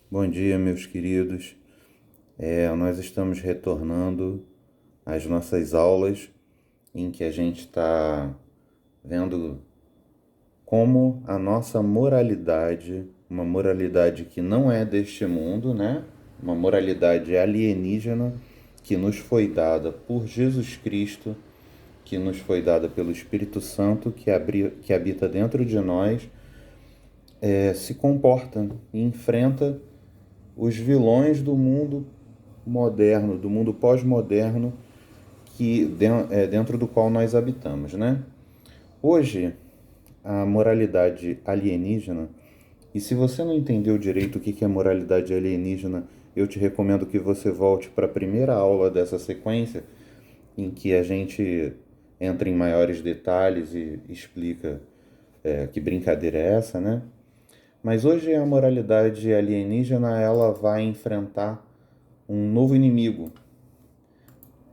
Bom dia, meus queridos. Nós estamos retornando às nossas aulas em que a gente está vendo como a nossa moralidade, uma moralidade que não é deste mundo, né? Uma moralidade alienígena que nos foi dada por Jesus Cristo, que nos foi dada pelo Espírito Santo que habita dentro de nós, se comporta e enfrenta os vilões do mundo moderno, do mundo pós-moderno dentro do qual nós habitamos, né? Hoje, a moralidade alienígena, e se você não entendeu direito o que é moralidade alienígena, eu te recomendo que você volte para a primeira aula dessa sequência, em que a gente entra em maiores detalhes e explica que brincadeira é essa, né? Mas hoje a moralidade alienígena ela vai enfrentar um novo inimigo.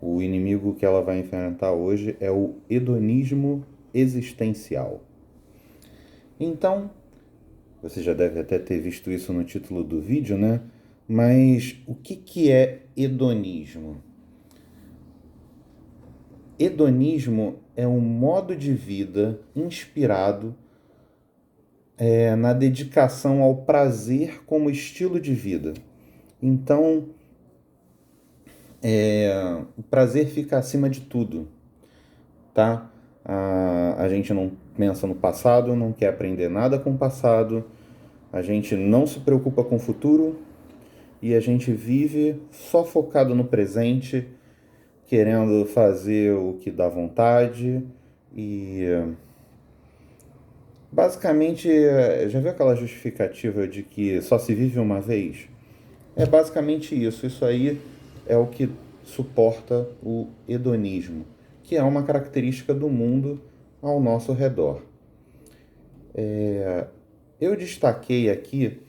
O inimigo que ela vai enfrentar hoje é o hedonismo existencial. Então, você já deve até ter visto isso no título do vídeo, né? Mas o que é hedonismo? Hedonismo é um modo de vida inspirado na dedicação ao prazer como estilo de vida. Então, o prazer fica acima de tudo, tá? A gente não pensa no passado, não quer aprender nada com o passado, a gente não se preocupa com o futuro e a gente vive só focado no presente, querendo fazer o que dá vontade e basicamente, já viu aquela justificativa de que só se vive uma vez? É basicamente isso. Isso aí é o que suporta o hedonismo, que é uma característica do mundo ao nosso redor. Eu destaquei aqui,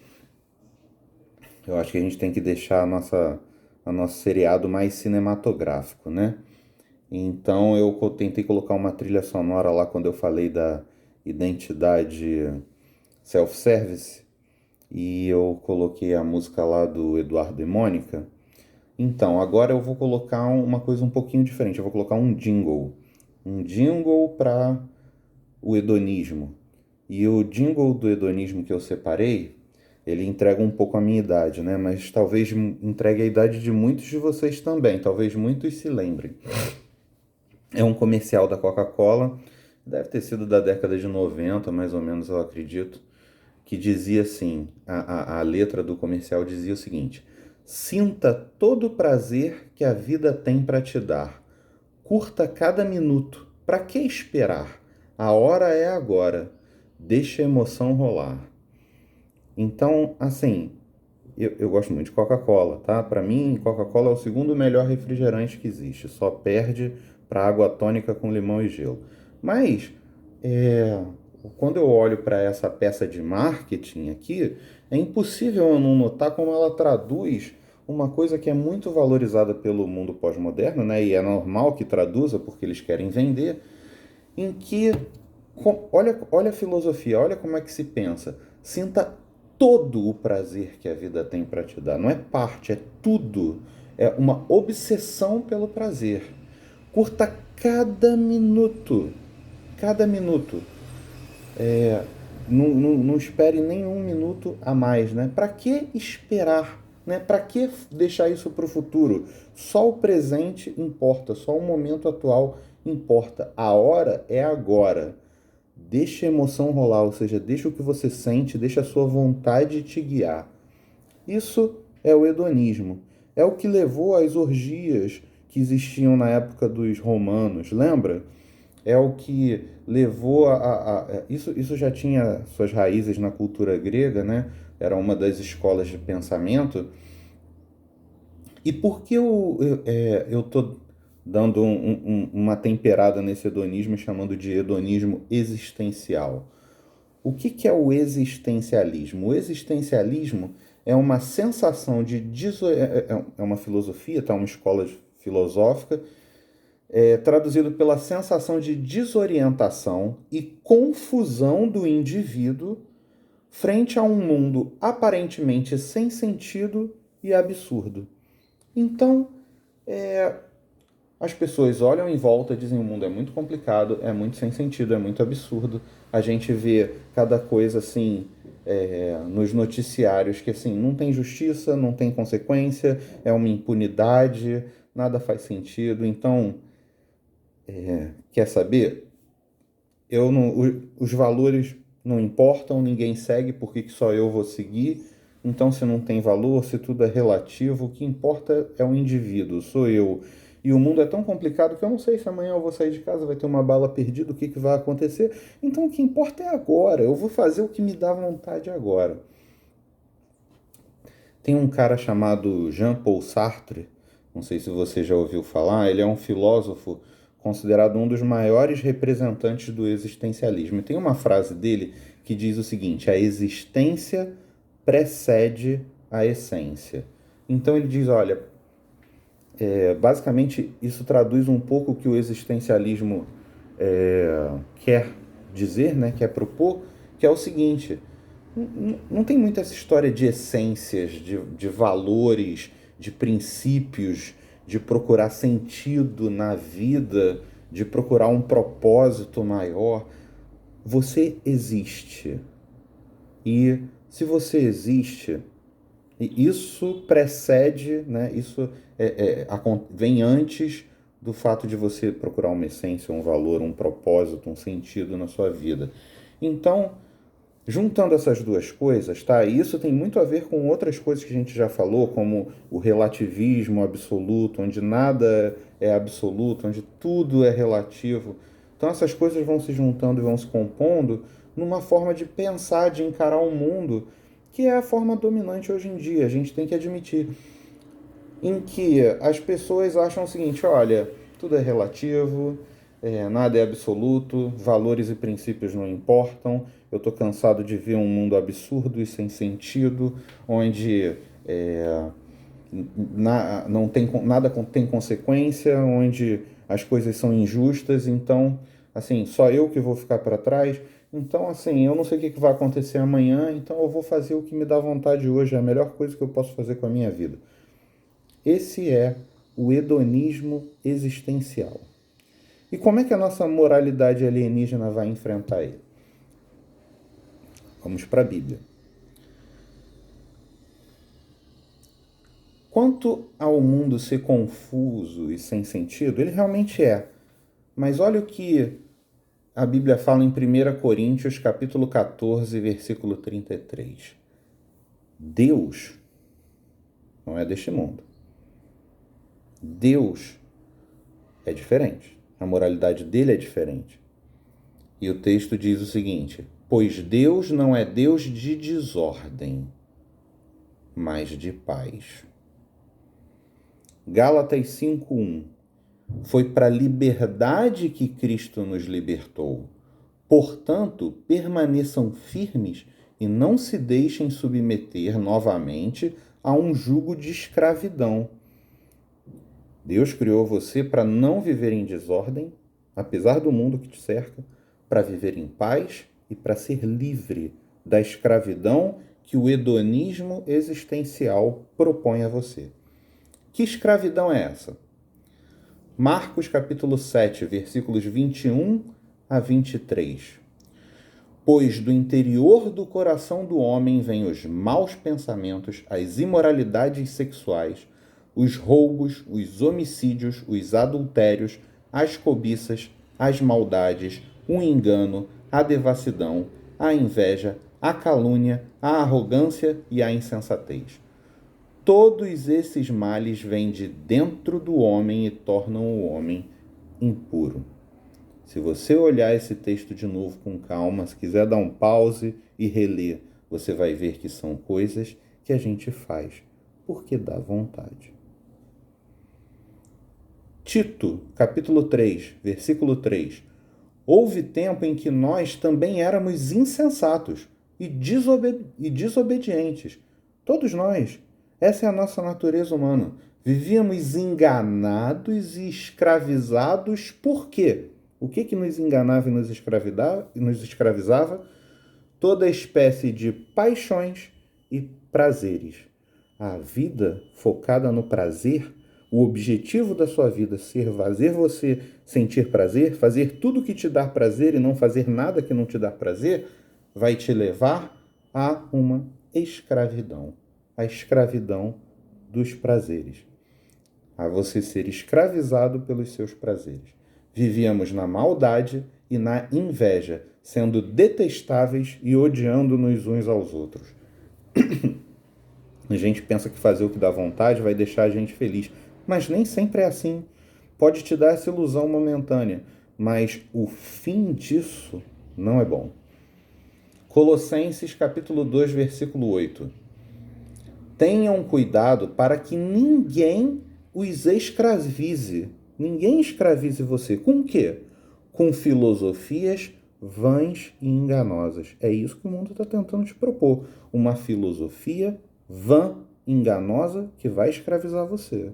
eu acho que a gente tem que deixar a nosso seriado mais cinematográfico, né? Então eu tentei colocar uma trilha sonora lá quando eu falei da identidade self-service e eu coloquei a música lá do Eduardo e Mônica. Então, agora eu vou colocar uma coisa um pouquinho diferente. Eu vou colocar um jingle. Um jingle para o hedonismo. E o jingle do hedonismo que eu separei, ele entrega um pouco a minha idade, né? Mas talvez entregue a idade de muitos de vocês também. Talvez muitos se lembrem. É um comercial da Coca-Cola. Deve ter sido da década de 90, mais ou menos, eu acredito. Que dizia assim: a letra do comercial dizia o seguinte: sinta todo o prazer que a vida tem para te dar. Curta cada minuto. Para que esperar? A hora é agora. Deixa a emoção rolar. Então, assim, eu gosto muito de Coca-Cola, tá? Para mim, Coca-Cola é o segundo melhor refrigerante que existe. Só perde para água tônica com limão e gelo. Mas, é, quando eu olho para essa peça de marketing aqui, é impossível eu não notar como ela traduz uma coisa que é muito valorizada pelo mundo pós-moderno, né? E é normal que traduza porque eles querem vender, em que olha a filosofia, olha como é que se pensa. Sinta todo o prazer que a vida tem para te dar. Não é parte, é tudo. É uma obsessão pelo prazer. Curta cada minuto. Cada minuto. Não espere nenhum minuto a mais, né? Para que esperar? Né? Para que deixar isso para o futuro? Só o presente importa, só o momento atual importa. A hora é agora. Deixa a emoção rolar, ou seja, deixa o que você sente, deixa a sua vontade te guiar. Isso é o hedonismo. É o que levou às orgias que existiam na época dos romanos, lembra? É o que levou isso já tinha suas raízes na cultura grega, né? Era uma das escolas de pensamento. E por que eu tô dando uma temperada nesse hedonismo, chamando de hedonismo existencial? O que é o existencialismo? O existencialismo é uma sensação de é uma filosofia, tá? Uma escola filosófica, traduzido pela sensação de desorientação e confusão do indivíduo frente a um mundo aparentemente sem sentido e absurdo. Então, as pessoas olham em volta e dizem: o mundo é muito complicado, é muito sem sentido, é muito absurdo. A gente vê cada coisa assim nos noticiários que assim não tem justiça, não tem consequência, é uma impunidade, nada faz sentido. Então, quer saber? Os valores não importam, ninguém segue, por que só eu vou seguir? Então, se não tem valor, se tudo é relativo, o que importa é o indivíduo, sou eu. E o mundo é tão complicado que eu não sei se amanhã eu vou sair de casa, vai ter uma bala perdida, o que vai acontecer. Então, o que importa é agora, eu vou fazer o que me dá vontade agora. Tem um cara chamado Jean-Paul Sartre, não sei se você já ouviu falar, ele é um filósofo considerado um dos maiores representantes do existencialismo. E tem uma frase dele que diz o seguinte: a existência precede a essência. Então ele diz, olha, basicamente isso traduz um pouco o que o existencialismo quer dizer, né, quer propor, que é o seguinte: não tem muito essa história de essências, de valores, de princípios, de procurar sentido na vida, de procurar um propósito maior. Você existe. E se você existe, isso precede, né? Isso vem antes do fato de você procurar uma essência, um valor, um propósito, um sentido na sua vida. Então, juntando essas duas coisas, tá? E isso tem muito a ver com outras coisas que a gente já falou, como o relativismo absoluto, onde nada é absoluto, onde tudo é relativo. Então essas coisas vão se juntando e vão se compondo numa forma de pensar, de encarar o mundo, que é a forma dominante hoje em dia, a gente tem que admitir. Em que as pessoas acham o seguinte: olha, tudo é relativo, nada é absoluto, valores e princípios não importam, eu estou cansado de ver um mundo absurdo e sem sentido, onde não tem, nada tem consequência, onde as coisas são injustas, então, assim, só eu que vou ficar para trás. Então, assim, eu não sei o que vai acontecer amanhã, então eu vou fazer o que me dá vontade hoje, é a melhor coisa que eu posso fazer com a minha vida. Esse é o hedonismo existencial. E como é que a nossa moralidade alienígena vai enfrentar ele? Vamos para a Bíblia. Quanto ao mundo ser confuso e sem sentido, ele realmente é. Mas olha o que a Bíblia fala em 1 Coríntios, capítulo 14, versículo 33. Deus não é deste mundo. Deus é diferente. A moralidade dele é diferente. E o texto diz o seguinte: pois Deus não é Deus de desordem, mas de paz. Gálatas 5:1. Foi para a liberdade que Cristo nos libertou. Portanto, permaneçam firmes e não se deixem submeter novamente a um jugo de escravidão. Deus criou você para não viver em desordem, apesar do mundo que te cerca, para viver em paz e para ser livre da escravidão que o hedonismo existencial propõe a você. Que escravidão é essa? Marcos capítulo 7, versículos 21 a 23. Pois do interior do coração do homem vêm os maus pensamentos, as imoralidades sexuais, os roubos, os homicídios, os adultérios, as cobiças, as maldades, o engano, a devassidão, a inveja, a calúnia, a arrogância e a insensatez. Todos esses males vêm de dentro do homem e tornam o homem impuro. Se você olhar esse texto de novo com calma, se quiser dar um pause e reler, você vai ver que são coisas que a gente faz porque dá vontade. Tito, capítulo 3, versículo 3. Houve tempo em que nós também éramos insensatos e desobedientes. Todos nós. Essa é a nossa natureza humana. Vivíamos enganados e escravizados. Por quê? O que nos enganava e nos escravizava? toda espécie de paixões e prazeres. A vida focada no prazer, o objetivo da sua vida ser fazer você sentir prazer, fazer tudo que te dá prazer e não fazer nada que não te dá prazer, vai te levar a uma escravidão. A escravidão dos prazeres. A você ser escravizado pelos seus prazeres. Vivíamos na maldade e na inveja, sendo detestáveis e odiando-nos uns aos outros. A gente pensa que fazer o que dá vontade vai deixar a gente feliz, mas nem sempre é assim. Pode te dar essa ilusão momentânea, mas o fim disso não é bom. Colossenses capítulo 2, versículo 8. Tenham cuidado para que ninguém os escravize. Ninguém escravize você. Com o quê? Com filosofias vãs e enganosas. É isso que o mundo está tentando te propor. Uma filosofia vã, enganosa, que vai escravizar você.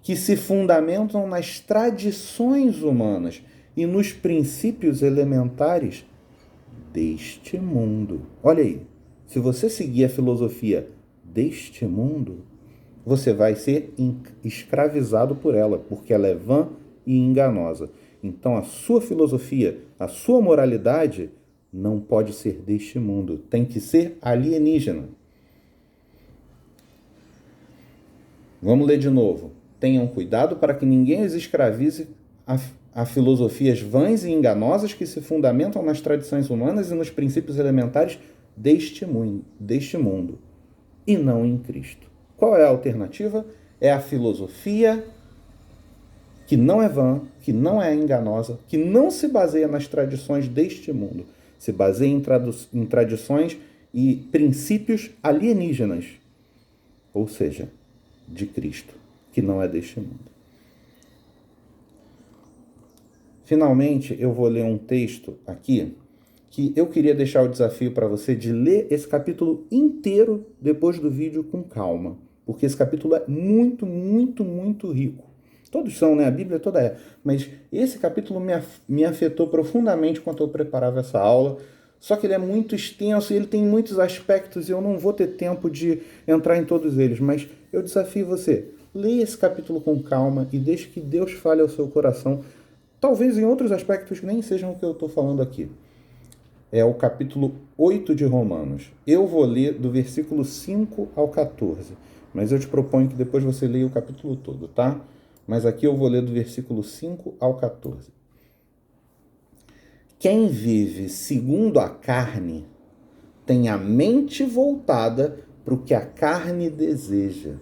Que se fundamentam nas tradições humanas e nos princípios elementares deste mundo. Olha aí, se você seguir a filosofia deste mundo, você vai ser escravizado por ela, porque ela é vã e enganosa. Então a sua filosofia, a sua moralidade não pode ser deste mundo, tem que ser alienígena. Vamos ler de novo. Tenham cuidado para que ninguém os escravize a filosofias vãs e enganosas que se fundamentam nas tradições humanas e nos princípios elementares deste mundo, e não em Cristo. Qual é a alternativa? É a filosofia que não é vã, que não é enganosa, que não se baseia nas tradições deste mundo, se baseia em tradições e princípios alienígenas, ou seja, de Cristo, que não é deste mundo. Finalmente, eu vou ler um texto aqui que eu queria deixar o desafio para você de ler esse capítulo inteiro depois do vídeo com calma, porque esse capítulo é muito, muito, muito rico. Todos são, né? A Bíblia toda é. Mas esse capítulo me afetou profundamente enquanto eu preparava essa aula. Só que ele é muito extenso e ele tem muitos aspectos e eu não vou ter tempo de entrar em todos eles. Mas eu desafio você, leia esse capítulo com calma e deixe que Deus fale ao seu coração. Talvez em outros aspectos que nem sejam o que eu estou falando aqui. É o capítulo 8 de Romanos. Eu vou ler do versículo 5 ao 14. Mas eu te proponho que depois você leia o capítulo todo, tá? Mas aqui eu vou ler do versículo 5 ao 14. Quem vive segundo a carne tem a mente voltada para o que a carne deseja.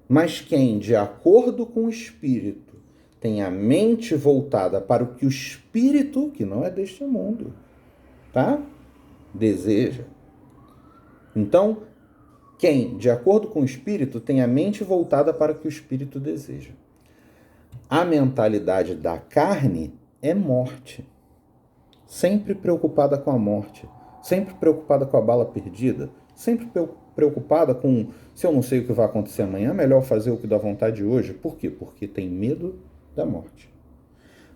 Mas quem, de acordo com o Espírito, tem a mente voltada para o que o Espírito, que não é deste mundo, tá? Deseja. Então, quem, de acordo com o Espírito, tem a mente voltada para o que o Espírito deseja. A mentalidade da carne é morte. Sempre preocupada com a morte. Sempre preocupada com a bala perdida. Sempre preocupada com, se eu não sei o que vai acontecer amanhã, é melhor fazer o que dá vontade hoje. Por quê? Porque tem medo da morte.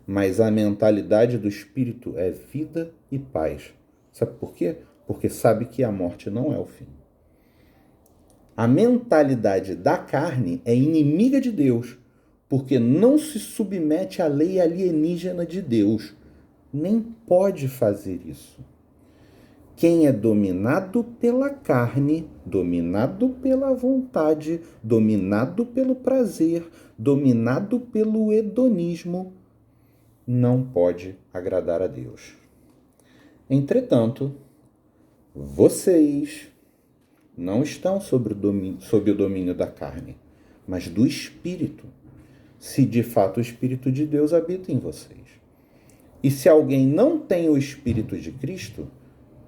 Mas a mentalidade do Espírito é vida e paz. Sabe por quê? Porque sabe que a morte não é o fim. A mentalidade da carne é inimiga de Deus, porque não se submete à lei alienígena de Deus. Nem pode fazer isso. Quem é dominado pela carne, dominado pela vontade, dominado pelo prazer, dominado pelo hedonismo, não pode agradar a Deus. Entretanto, vocês não estão sob o domínio da carne, mas do Espírito, se de fato o Espírito de Deus habita em vocês. E se alguém não tem o Espírito de Cristo,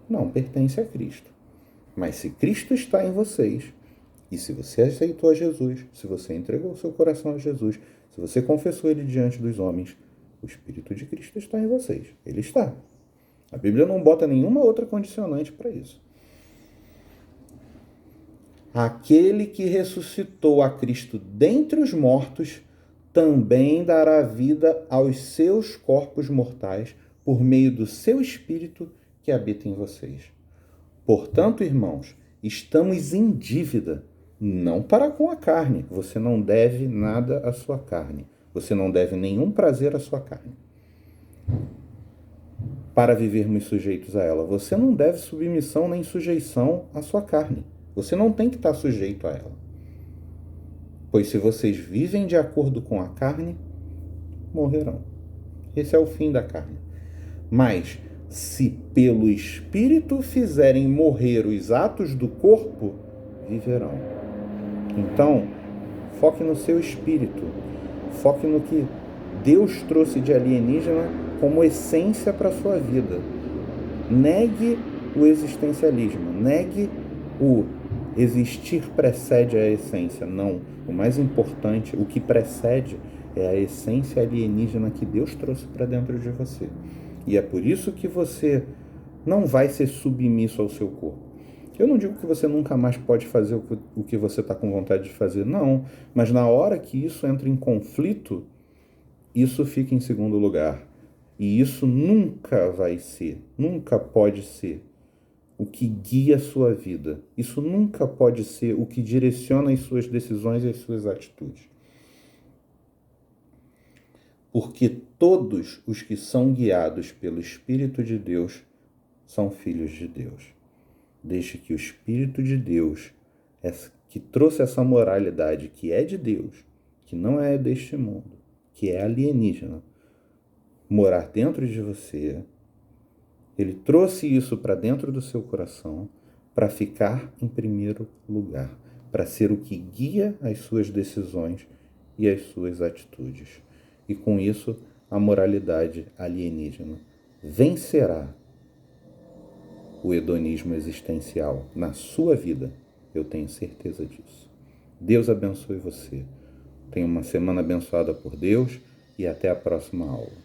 não pertence a Cristo. Mas se Cristo está em vocês, e se você aceitou a Jesus, se você entregou o seu coração a Jesus, se você confessou ele diante dos homens, o Espírito de Cristo está em vocês. Ele está. A Bíblia não bota nenhuma outra condicionante para isso. Aquele que ressuscitou a Cristo dentre os mortos também dará vida aos seus corpos mortais por meio do seu Espírito que habita em vocês. Portanto, irmãos, estamos em dívida, não para com a carne. Você não deve nada à sua carne. Você não deve nenhum prazer à sua carne, para vivermos sujeitos a ela. Você não deve submissão nem sujeição à sua carne. Você não tem que estar sujeito a ela. Pois se vocês vivem de acordo com a carne, morrerão. Esse é o fim da carne. Mas, se pelo Espírito fizerem morrer os atos do corpo, viverão. Então, foque no seu espírito. Foque no que Deus trouxe de alienígena como essência para a sua vida. Negue o existencialismo. Negue o existir precede a essência. Não. O mais importante, o que precede é a essência alienígena que Deus trouxe para dentro de você. E é por isso que você não vai ser submisso ao seu corpo. Eu não digo que você nunca mais pode fazer o que você está com vontade de fazer, não. Mas na hora que isso entra em conflito, isso fica em segundo lugar. E isso nunca vai ser, nunca pode ser o que guia a sua vida. Isso nunca pode ser o que direciona as suas decisões e as suas atitudes. Porque todos os que são guiados pelo Espírito de Deus são filhos de Deus. Desde que o Espírito de Deus, que trouxe essa moralidade que é de Deus, que não é deste mundo, que é alienígena, morar dentro de você, ele trouxe isso para dentro do seu coração para ficar em primeiro lugar, para ser o que guia as suas decisões e as suas atitudes. E com isso, a moralidade alienígena vencerá o hedonismo existencial na sua vida. Eu tenho certeza disso. Deus abençoe você. Tenha uma semana abençoada por Deus e até a próxima aula.